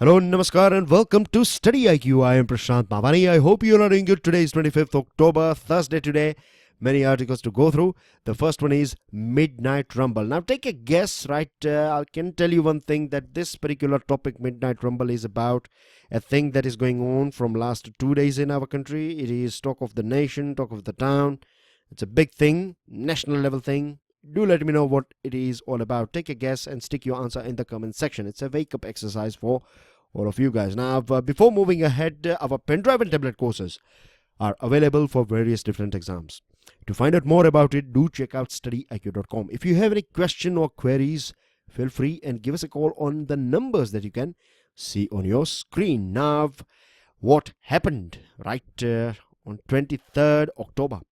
Hello, namaskar, and welcome to StudyIQ. I am Prashant Mavani. I hope you are doing good. Today is 25th October, Thursday today. Many articles to go through. The first one is Midnight Rumble. Now, take a guess, right? I can tell you one thing, that this particular topic, Midnight Rumble, is about a thing that is going on from last 2 days in our country. It is talk of the nation, talk of the town. It's a big thing, national level thing. Do let me know what it is all about. Take a guess and stick your answer in the comment section. It's a wake-up exercise for all of you guys. Now, before moving ahead, our pen drive and tablet courses are available for various different exams. To find out more about it, do check out StudyIQ.com. If you have any question or queries, feel free and give us a call on the numbers that you can see on your screen. Now, what happened right on 23rd October?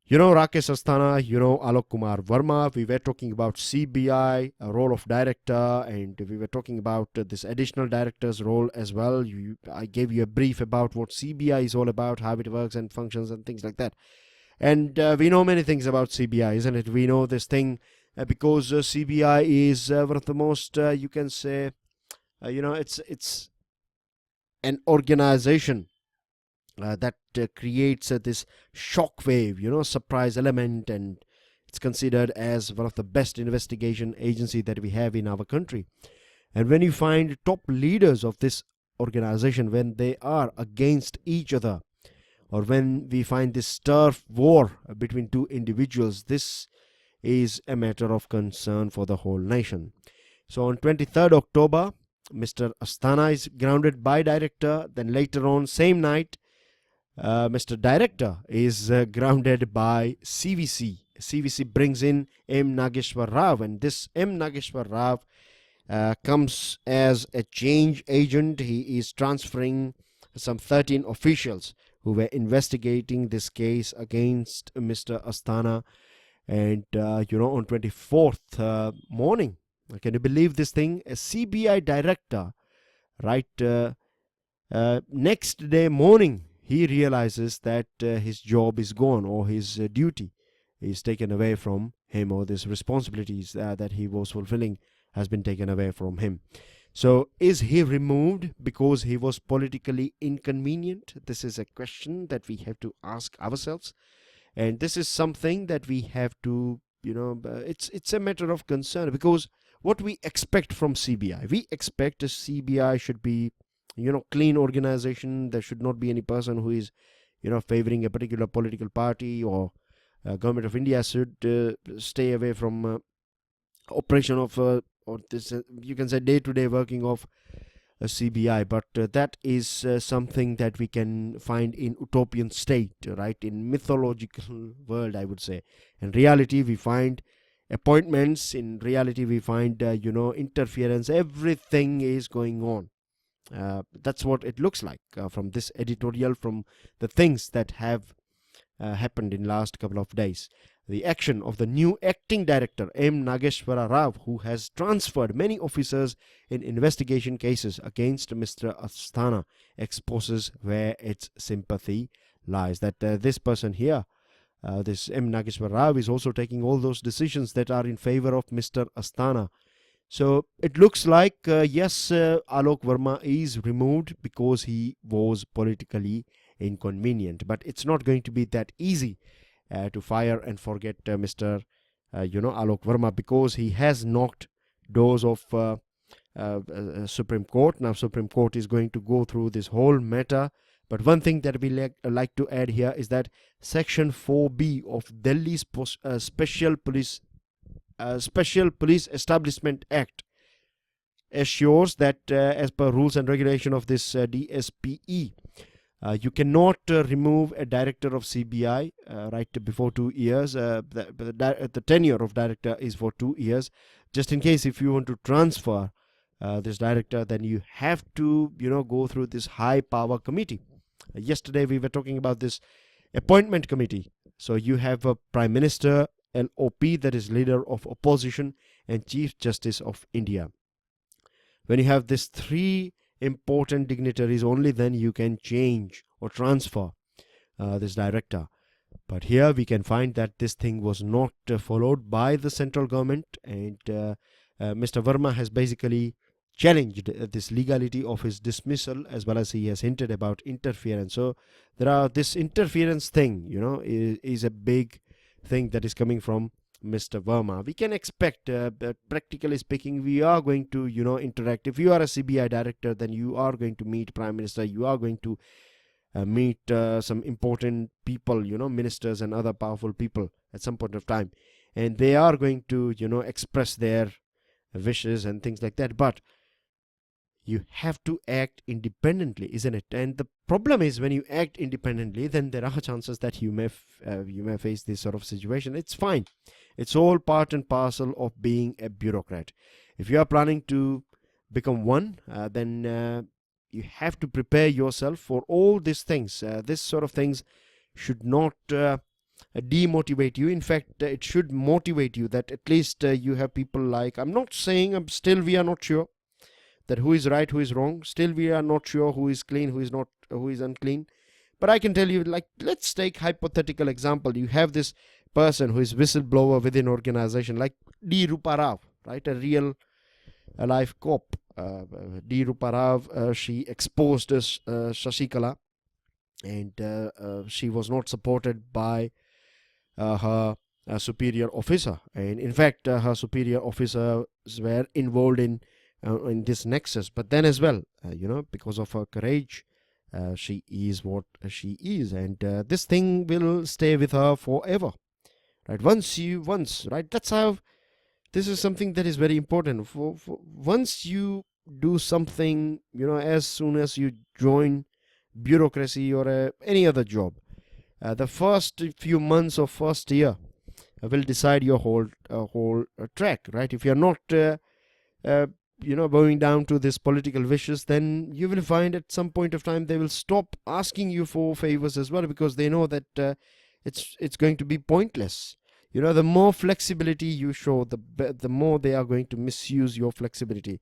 You know Rakesh Asthana, you know Alok Kumar Verma. We were talking about CBI, a role of director, and we were talking about this additional director's role as well. I gave you a brief about what CBI is all about, how it works and functions and things like that. And we know many things about CBI, isn't it? We know this thing because CBI is one of the most, you can say, it's an organization that creates this shock wave, surprise element, and it's considered as one of the best investigation agency that we have in our country. And when you find top leaders of this organization, when they are against each other, or when we find this turf war between two individuals, this is a matter of concern for the whole nation. So on 23rd October, Mr. Asthana is grounded by director. Then later on, same night, Mr. Director is grounded by CVC. CVC brings in M. Nageshwar Rao, and this M. Nageshwar Rao comes as a change agent. He is transferring some 13 officials who were investigating this case against Mr. Asthana. And, on 24th morning, can you believe this thing? A CBI director, right, next day morning, he realizes that his job is gone, or his duty is taken away from him, or this responsibilities that he was fulfilling has been taken away from him. So is he removed because he was politically inconvenient? This is a question that we have to ask ourselves. And this is something that we have to, it's a matter of concern, because what we expect from CBI, we expect a CBI should be clean organization. There should not be any person who is, favoring a particular political party, or government of India should stay away from operation of, or this, you can say, day-to-day working of a CBI. But that is something that we can find in utopian state, right? In mythological world, I would say. In reality, we find appointments. In reality, we find, interference. Everything is going on. That's what it looks like from this editorial, from the things that have happened in last couple of days. The action of the new acting director M. Nageshwara Rao, who has transferred many officers in investigation cases against Mr. Asthana, exposes where its sympathy lies. That this person here, this M. Nageshwara Rao, is also taking all those decisions that are in favor of Mr. Asthana. So it looks like, yes, Alok Verma is removed because he was politically inconvenient. But it's not going to be that easy to fire and forget Mr. Alok Verma, because he has knocked doors of Supreme Court. Now, Supreme Court is going to go through this whole matter. But one thing that we like to add here is that Section 4B of Delhi's Special Police Establishment Act assures that as per rules and regulation of this DSPE, you cannot remove a director of CBI right before 2 years. The tenure of director is for 2 years. Just in case if you want to transfer this director, then you have to go through this high power committee. Yesterday we were talking about this appointment committee. So you have a Prime Minister, LOP, that is leader of opposition, and Chief Justice of India. When you have these three important dignitaries, only then you can change or transfer this director. But here we can find that this thing was not followed by the central government, and Mr. Verma has basically challenged this legality of his dismissal, as well as he has hinted about interference. So there are this interference thing, is a big thing that is coming from Mr. Verma. We can expect that practically speaking, we are going to interact. If you are a CBI director, then you are going to meet Prime Minister, you are going to meet some important people, ministers and other powerful people at some point of time, and they are going to express their wishes and things like that. But you have to act independently, isn't it? And the problem is, when you act independently, then there are chances that you may face this sort of situation. It's fine. It's all part and parcel of being a bureaucrat. If you are planning to become one, then you have to prepare yourself for all these things. This sort of things should not demotivate you. In fact, it should motivate you, that at least you have people like, I'm not saying still we are not sure that who is right, who is wrong. Still we are not sure who is clean, who is not, who is unclean. But I can tell you, like, let's take hypothetical example. You have this person who is whistleblower within organization, like D. Rupa Rao, right? A real life cop. D. Rupa Rao, she exposed Shashikala, and she was not supported by her superior officer. And in fact, her superior officers were involved in this nexus. But then as well, because of her courage, she is what she is, and this thing will stay with her forever, right? Right? That's how. This is something that is very important. For once you do something, as soon as you join bureaucracy or any other job, the first few months or first year will decide your whole track, right? If you're not bowing down to this political wishes, then you will find at some point of time they will stop asking you for favors as well, because they know that it's going to be pointless. The more flexibility you show, the more they are going to misuse your flexibility.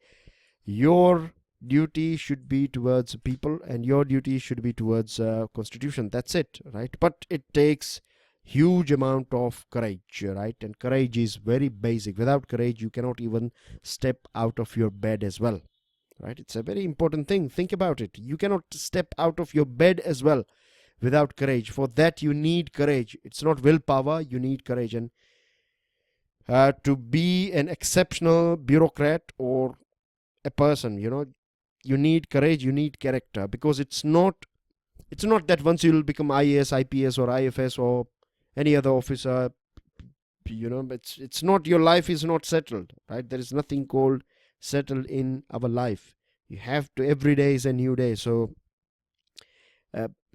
Your duty should be towards people, and your duty should be towards constitution. That's it, right? But it takes huge amount of courage, right? And courage is very basic. Without courage, you cannot even step out of your bed as well, right? It's a very important thing. Think about it. You cannot step out of your bed as well without courage. For that, you need courage. It's not willpower. You need courage. And to be an exceptional bureaucrat or a person, you need courage. You need character, because it's not that once you'll become IAS, IPS, or IFS, or any other officer, it's not, your life is not settled, right? There is nothing called settled in our life. You have to, every day is a new day. So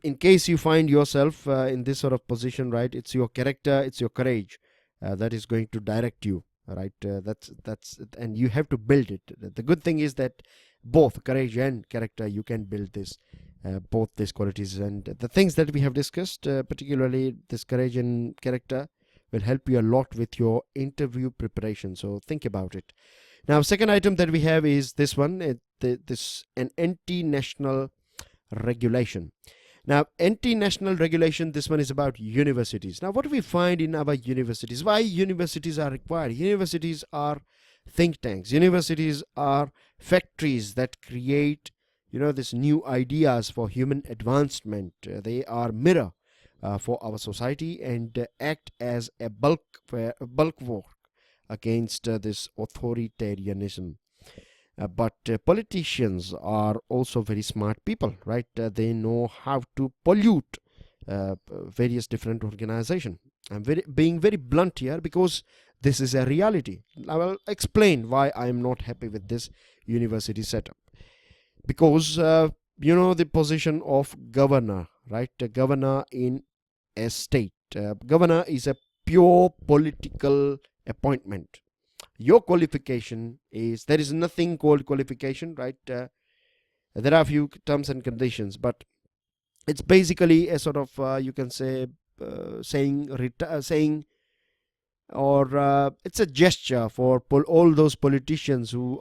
in case you find yourself in this sort of position, right, it's your character, it's your courage that is going to direct you, right? That's and you have to build it. The good thing is that both courage and character, you can build this, both these qualities. And the things that we have discussed, particularly this courage and character, will help you a lot with your interview preparation. So think about it. Now, second item that we have is this one, an anti-national regulation. Now, anti-national regulation, this one is about universities. Now, what do we find in our universities? Why universities are required? Universities are think tanks. Universities are factories that create, this new ideas for human advancement. They are mirror for our society, and act as a bulwark against this authoritarianism. But politicians are also very smart people, right? They know how to pollute various different organizations. I'm being very blunt here, because this is a reality. I will explain why I am not happy with this university setup. Because, the position of governor, right? A governor in a state. Governor is a pure political appointment. Your qualification is, there is nothing called qualification, right? There are a few terms and conditions, but it's basically a sort of, you can say, saying, or it's a gesture for all those politicians who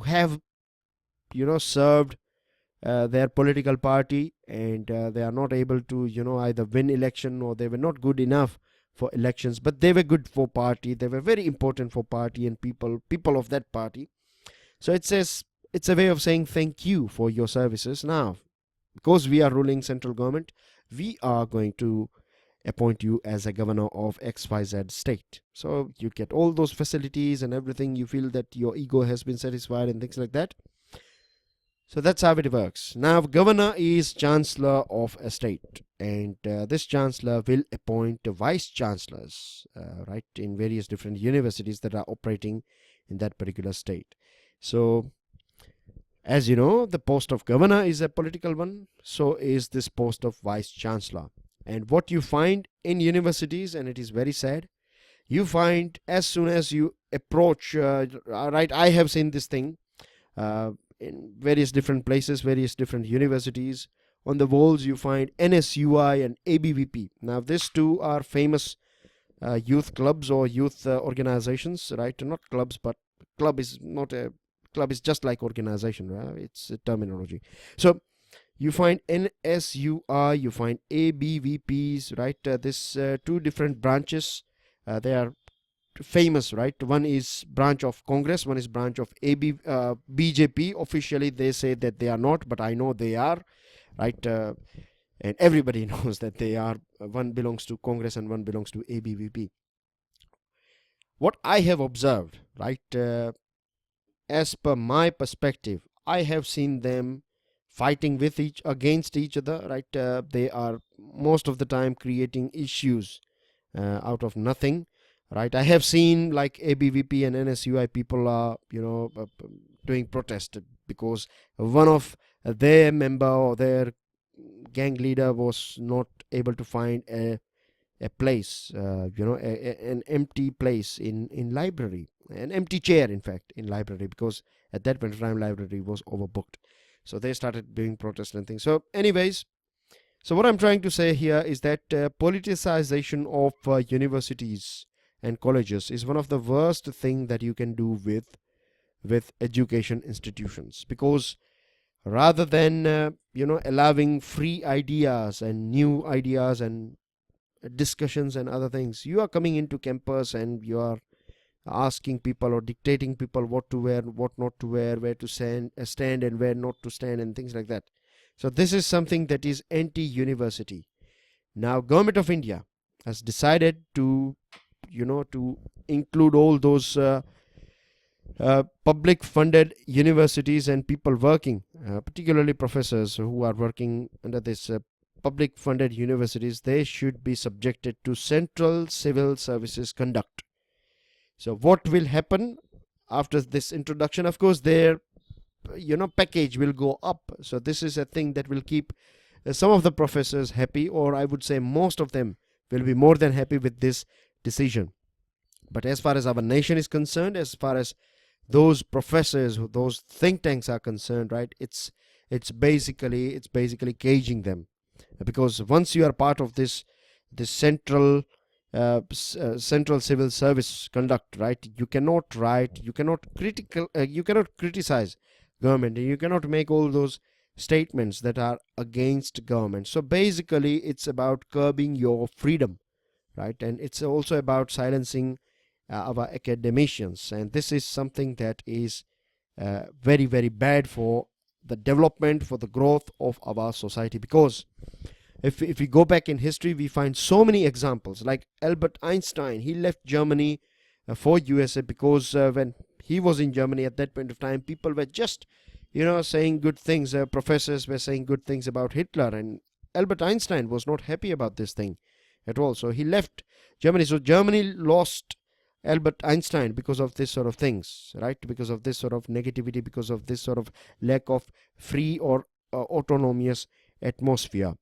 have, served their political party, and they are not able to, either win election, or they were not good enough for elections, but they were good for party. They were very important for party and people of that party. So it says it's a way of saying thank you for your services. Now, because we are ruling central government, we are going to appoint you as a governor of XYZ state. So you get all those facilities and everything. You feel that your ego has been satisfied and things like that. So that's how it works. Now, governor is chancellor of a state, and this chancellor will appoint vice chancellors, right, in various different universities that are operating in that particular state. So, as you know, the post of governor is a political one. So is this post of vice chancellor. And what you find in universities, and it is very sad, you find as soon as you approach, right, I have seen this thing in various different places, various different universities. On the walls, you find NSUI and ABVP. Now, these two are famous youth clubs or youth organizations, right? Not clubs, but club is not a club, is just like organization, right? It's a terminology. So, you find NSUI, you find ABVPs, right? This two different branches, they are famous, right? One is branch of Congress, one is branch of BJP. Officially, they say that they are not, but I know they are, right? And everybody knows that they are. One belongs to Congress and one belongs to ABVP. What I have observed, right? As per my perspective, I have seen them fighting with against each other, right? They are most of the time creating issues out of nothing, right? I have seen like ABVP and NSUI people are, doing protest because one of their member or their gang leader was not able to find a place, an empty place in library, an empty chair, in fact, in library, because at that point of time, library was overbooked. So they started doing protests and things. So anyways, so what I'm trying to say here is that politicization of universities and colleges is one of the worst thing that you can do with education institutions, because rather than allowing free ideas and new ideas and discussions and other things, you are coming into campus and you are asking people or dictating people what to wear, what not to wear, where to stand and where not to stand, and things like that. So this is something that is anti-university. Now, Government of India has decided to include all those public funded universities and people working, particularly professors who are working under this public funded universities. They should be subjected to Central Civil Services Conduct. So what will happen after this introduction? Of course, their package will go up. So this is a thing that will keep some of the professors happy, or I would say most of them will be more than happy with this decision. But as far as our nation is concerned, as far as those professors, those think tanks are concerned, right, it's basically caging them, because once you are part of this central civil service conduct, right, you cannot write, you cannot criticize government, and you cannot make all those statements that are against government. So basically it's about curbing your freedom, right, and it's also about silencing our academicians, and this is something that is very, very bad for the development, for the growth of our society. Because if we go back in history, we find so many examples, like Albert Einstein. He left Germany for USA because when he was in Germany at that point of time, people were just saying good things. Professors were saying good things about Hitler, and Albert Einstein was not happy about this thing at all. So he left Germany. So Germany lost Albert Einstein because of this sort of things, right? Because of this sort of negativity, because of this sort of lack of free or autonomous atmosphere.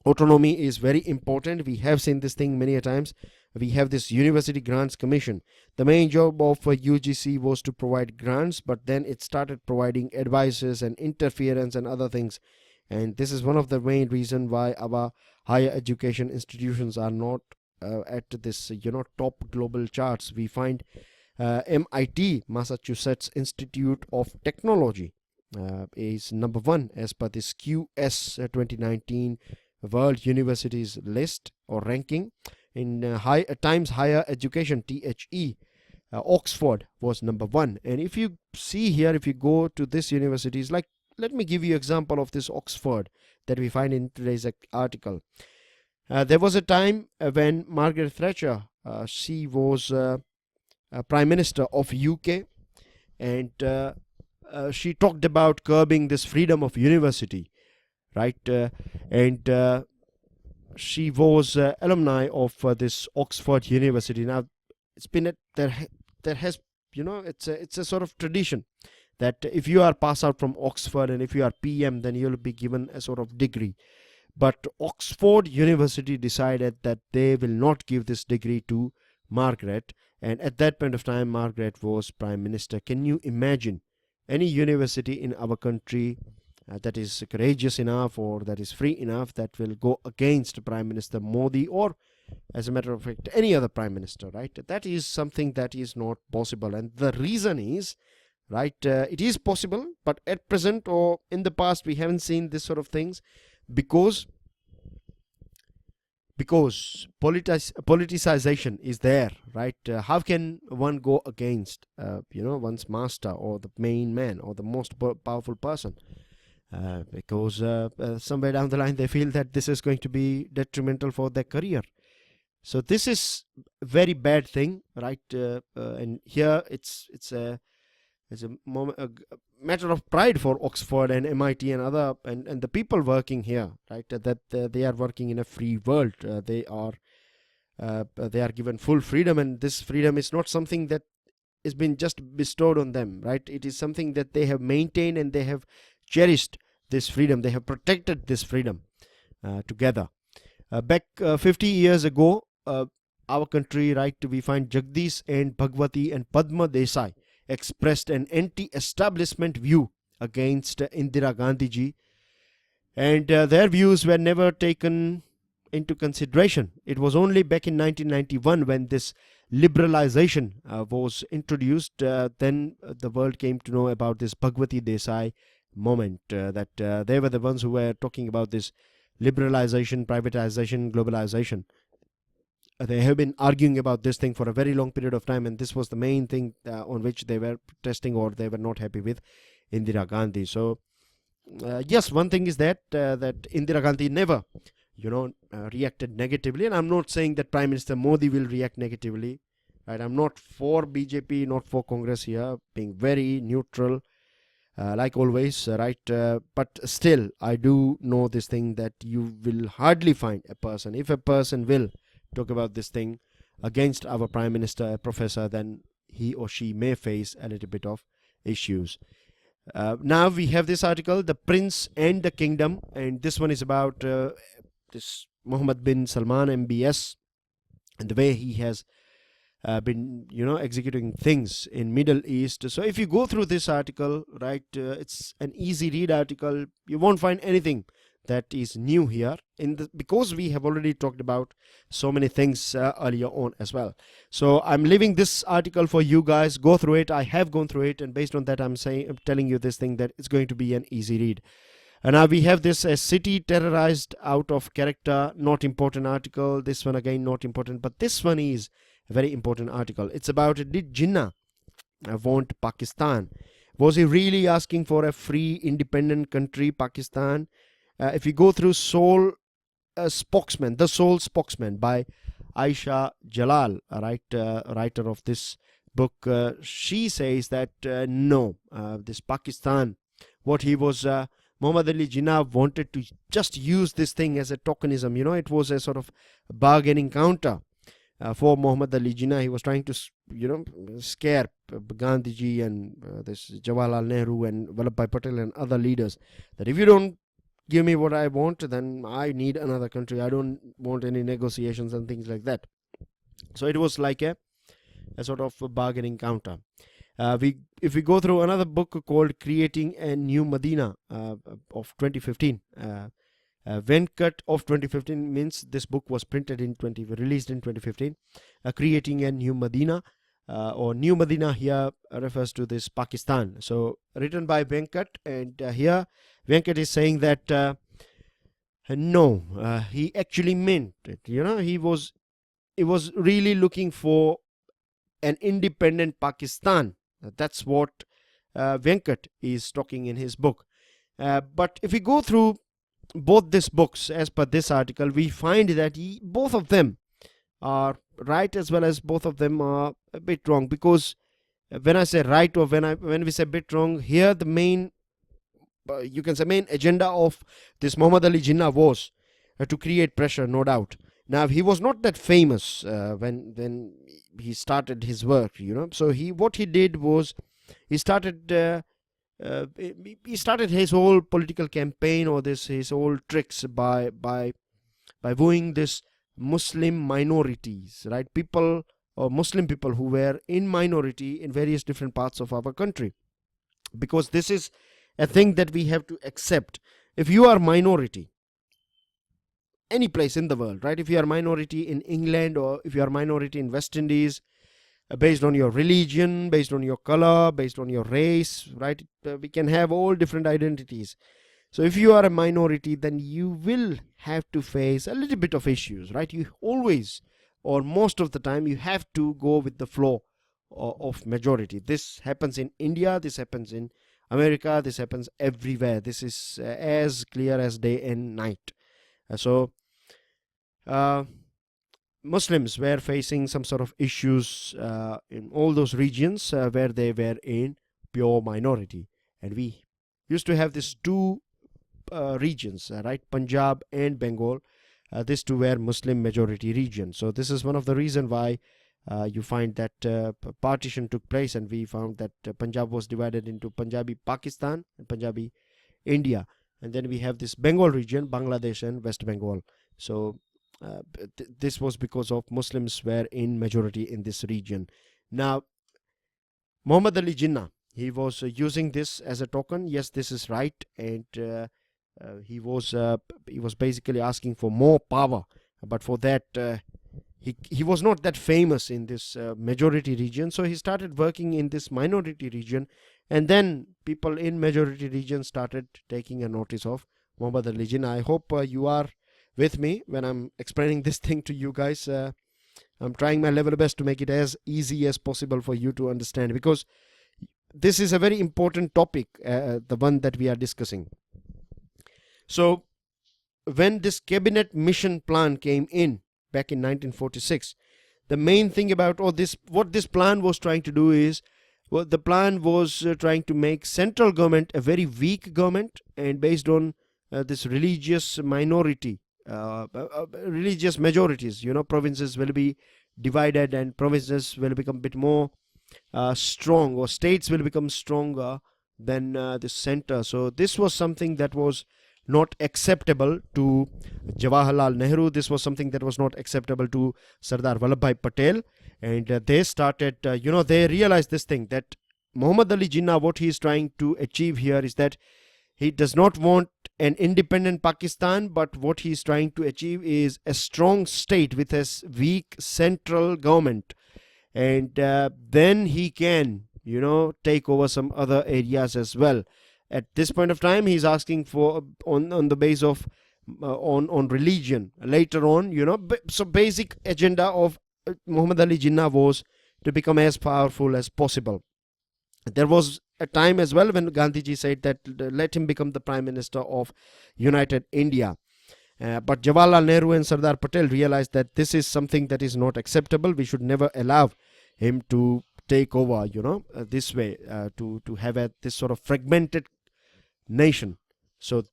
Autonomy is very important. We have seen this thing many a times. We have this University Grants Commission. The main job of UGC was to provide grants, but then it started providing advices and interference and other things. And this is one of the main reasons why our higher education institutions are not at this top global charts. We find MIT, Massachusetts Institute of Technology, is number one as per this QS 2019 World Universities list or ranking. In Times Higher Education, THE, Oxford was number 1. And if you see here, if you go to this universities, like, let me give you example of this Oxford that we find in today's article. There was a time when Margaret Thatcher, she was Prime Minister of UK, and she talked about curbing this freedom of university, right? And she was alumni of this Oxford University. Now, it's been there has, it's a sort of tradition that if you are pass out from Oxford and if you are PM, then you'll be given a sort of degree. But Oxford University decided that they will not give this degree to Margaret, and at that point of time Margaret was Prime Minister. Can you imagine any university in our country that is courageous enough or that is free enough that will go against Prime Minister Modi, or as a matter of fact any other Prime Minister, right? That is something that is not possible. And the reason is, right, it is possible, but at present or in the past we haven't seen this sort of things, because politicization is there, right? How can one go against one's master or the main man or the most powerful person? Because somewhere down the line they feel that this is going to be detrimental for their career. So this is a very bad thing, right? And here it's a matter of pride for Oxford and MIT and other and the people working here, right? That they are working in a free world. They are given full freedom, and this freedom is not something that has been just bestowed on them, right? It is something that they have maintained, and they have cherished this freedom. They have protected this freedom together. Back 50 years ago, our country, right, we find Jagdish and Bhagwati and Padma Desai expressed an anti-establishment view against Indira Gandhi ji, and their views were never taken into consideration. It was only back in 1991 when this liberalization was introduced, then the world came to know about this Bhagwati Desai moment, that they were the ones who were talking about this liberalization, privatization, globalization. They have been arguing about this thing for a very long period of time, and this was the main thing on which they were protesting, or they were not happy with Indira Gandhi. So yes, one thing is that Indira Gandhi never reacted negatively, and I'm not saying that Prime Minister Modi will react negatively, right? I'm not for BJP, not for Congress here, being very neutral, like always, right? But still, I do know this thing, that you will hardly find a person, if a person will talk about this thing against our Prime Minister, a professor, then he or she may face a little bit of issues. Now we have this article, The Prince and the Kingdom, and this one is about this Mohammed bin Salman MBS and the way he has been executing things in Middle East. So if you go through this article, right, it's an easy read article. You won't find anything that is new here because we have already talked about so many things earlier on as well. So I'm leaving this article for you guys. Go through it. I have gone through it, and based on that I'm telling you this thing, that it's going to be an easy read. And now we have this a city terrorized out of character, not important article. This one again not important, but this one is a very important article. It's about, did Jinnah want Pakistan? Was he really asking for a free independent country, Pakistan? If you go through The Sole Spokesman by Aisha Jalal, writer of this book, she says that no, this Pakistan, what he was, Muhammad Ali Jinnah wanted to just use this thing as a tokenism. It was a sort of bargaining counter for Muhammad Ali Jinnah. He was trying to, scare Gandhiji and this Jawaharlal Nehru and Vallabhbhai Patel and other leaders, that if you don't give me what I want, then I need another country. I don't want any negotiations and things like that. So it was like a sort of a bargaining counter. If we go through another book called Creating a New Medina of 2015, Venkat of 2015 means this book was released in 2015. Creating a New Medina, or New Medina here refers to this Pakistan. So written by Venkat, and here Venkat is saying that no, he actually meant it. He was really looking for an independent Pakistan. That's what Venkat is talking in his book. But if we go through both these books as per this article, we find that both of them are right as well as both of them are a bit wrong. Because when I say right, or when we say bit wrong, here the main you can say main agenda of this Muhammad Ali Jinnah was to create pressure, no doubt. Now he was not that famous when he started his work, So what he did was he started his whole political campaign, or his whole tricks by wooing this Muslim minorities, right? People, or Muslim people who were in minority in various different parts of our country, because this is a thing that we have to accept. If you are minority any place in the world, right? If you are minority in England, or if you are minority in West Indies, based on your religion, based on your color, based on your race, right? We can have all different identities. So if you are a minority, then you will have to face a little bit of issues, right? You always, or most of the time, you have to go with the flow of majority. This happens in India, this happens in America, this happens everywhere. This is as clear as day and night. Muslims were facing some sort of issues in all those regions where they were in pure minority. And we used to have these two regions, right? Punjab and Bengal. These two were Muslim majority regions. So this is one of the reasons why you find that partition took place, and we found that Punjab was divided into Punjabi Pakistan and Punjabi India. And then we have this Bengal region, Bangladesh and West Bengal. So this was because of Muslims were in majority in this region. Now, Muhammad Ali Jinnah, he was using this as a token. Yes, this is right. And he was basically asking for more power. But for that, he was not that famous in this majority region. So he started working in this minority region. And then people in majority region started taking a notice of Muhammad Ali Jinnah. I hope you are with me when I'm explaining this thing to you guys. I'm trying my level best to make it as easy as possible for you to understand, because this is a very important topic, the one that we are discussing. So when this cabinet mission plan came in back in 1946, the main thing about what this plan was trying to do is, the plan was trying to make central government a very weak government, and based on this religious minority, religious majorities, provinces will be divided and provinces will become a bit more strong, or states will become stronger than the center. So this was something that was not acceptable to Jawaharlal Nehru. This was something that was not acceptable to Sardar Vallabhbhai Patel. And they started, they realized this thing, that Muhammad Ali Jinnah, what he is trying to achieve here is that he does not want an independent Pakistan, but what he is trying to achieve is a strong state with a weak central government. And then he can, take over some other areas as well. At this point of time, he's asking for on the base of on religion. Later on, so basic agenda of Muhammad Ali Jinnah was to become as powerful as possible. There was a time as well when Gandhiji said that let him become the Prime Minister of United India. But Jawaharlal Nehru and Sardar Patel realized that this is something that is not acceptable. We should never allow him to take over, this way, to have this sort of fragmented nation. So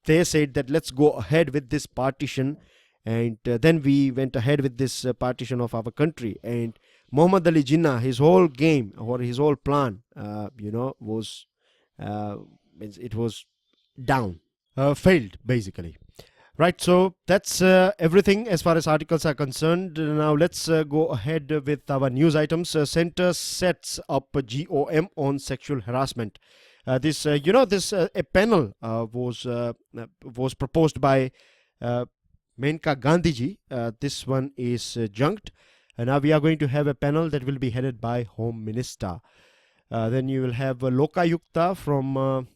they said that let's go ahead with this partition. And then we went ahead with this partition of our country. And Muhammad Ali Jinnah, his whole game or his whole plan, was it was down, failed basically. Right, so that's everything as far as articles are concerned. Now let's go ahead with our news items. Center sets up a GOM on sexual harassment. A panel was proposed by Menka Gandhiji. This one is junked. And now we are going to have a panel that will be headed by Home Minister. Then you will have Lokayukta from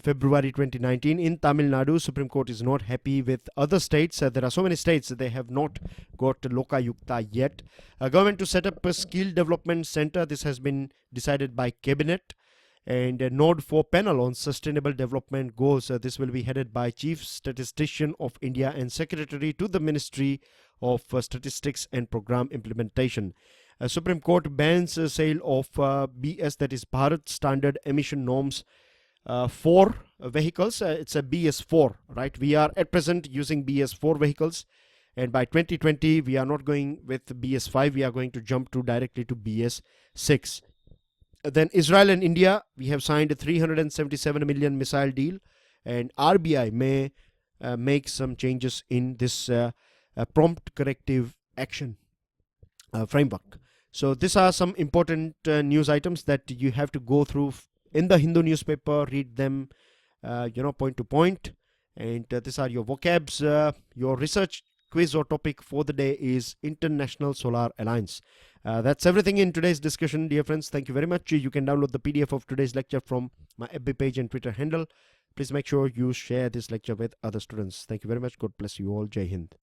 February 2019 in Tamil Nadu. Supreme Court is not happy with other states. There are so many states that they have not got Lokayukta yet. Government to set up a skill development center. This has been decided by cabinet. And a node for panel on sustainable development goals. This will be headed by Chief Statistician of India and Secretary to the Ministry of Statistics and Program Implementation. Supreme Court bans sale of BS, that is Bharat Standard Emission Norms for vehicles. It's a BS4, right? We are at present using BS4 vehicles, and by 2020 we are not going with BS5. We are going to jump to directly to BS6. Then Israel and India, we have signed a 377 million missile deal, and RBI may make some changes in this prompt corrective action framework. So these are some important news items that you have to go through in the Hindu newspaper, read them, point to point. And these are your vocabs. Your research quiz or topic for the day is International Solar Alliance. That's everything in today's discussion, dear friends. Thank you very much. You can download the PDF of today's lecture from my FB page and Twitter handle. Please make sure you share this lecture with other students. Thank you very much. God bless you all. Jai Hind.